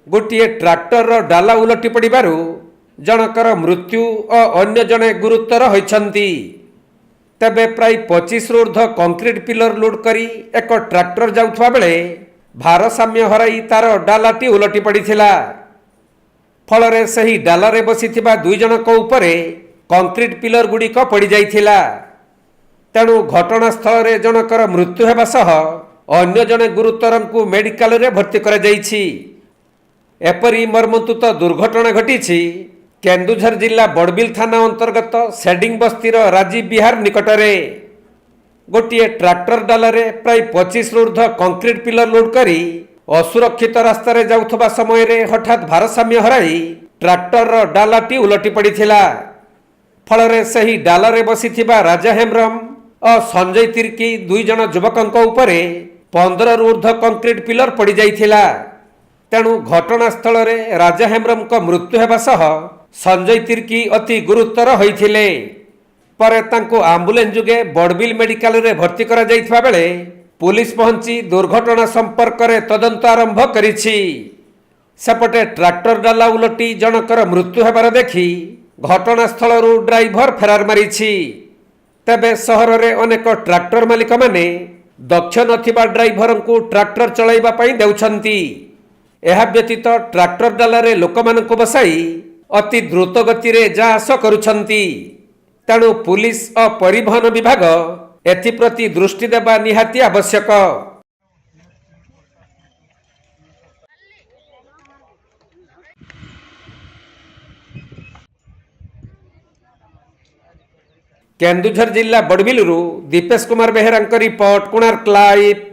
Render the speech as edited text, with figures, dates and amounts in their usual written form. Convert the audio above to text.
गोटे ट्राक्टर डाला उलटी पड़ू जनकर मृत्यु और अन्य जने गुरुतर होती। तेबे प्राय 25 ऊर्ध्व कंक्रीट पिलर लोड करी एक ट्राक्टर जाउथवा बेले भारसाम्य हराई तार डालाटी उलटी पड़िथिला। फलरे सही डालारे बसिथिबा दुई जनक उपरे कंक्रीट पिलर गुड़िक पड़ जाइथिला। तेणु घटनास्थल रे जनकर मृत्यु हेबा सह अन्य जने गुरुतरंकु मेडिकल रे भर्ती करा जाइछि। एपरी मर्मन्तुत दुर्घटना घटिछि केन्दुझर जिला बड़बिल थाना अंतर्गत सेडिंग बस्तीर राजीव विहार निकटरे। गोटे ट्राक्टर डालारे प्राय 25 ऊर्ध्व कंक्रीट पिलर लोड करी असुरक्षित रास्तार जाउथबा समय रे हठात भारसाम्य हराई ट्राक्टर डालाटी उलटी पड़िथिला। फलरे सही डालारे बसिथिबा राजा हेम्ब्रम और संजय तिर्की दुई जन युवकंक उपरे 15 ऊर्ध्व कंक्रीट पिलर पड़ जाइथिला। तेणु घटनास्थल रे राजा हेम्ब्रम को मृत्यु हेबा सह संजय तिर्की अति गुरुतर होइथिले। परे तांको आम्बुलेंस जुगे बड़बिल मेडिकल रे भर्ती करा जाइथबा बेले पुलिस पहुंची दुर्घटना संपर्क रे तदंत आरंभ करिछि। सेपटे ट्राक्टर डाला उलटी जनकर मृत्यु हेबार देखि घटनास्थल ड्राइवर फेरार मारिछि। तेबे सहर रे अनेक ट्राक्टर मालिक माने दक्ष नथिबा ड्राइवर को ट्राक्टर चलाइबा पई देउछंती। यह व्यतीत ट्राक्टर डालारे लोकमानंकु बसाई अति द्रुत गति रे जा आस करुछंती। तेणु पुलिस और परिवहन विभाग एथिप्रति दृष्टि देबा निहाती आवश्यक। केन्दुझर जिला बड़बिलरू दीपेश कुमार बेहेरा रिपोर्ट, कोणार्क लाइव।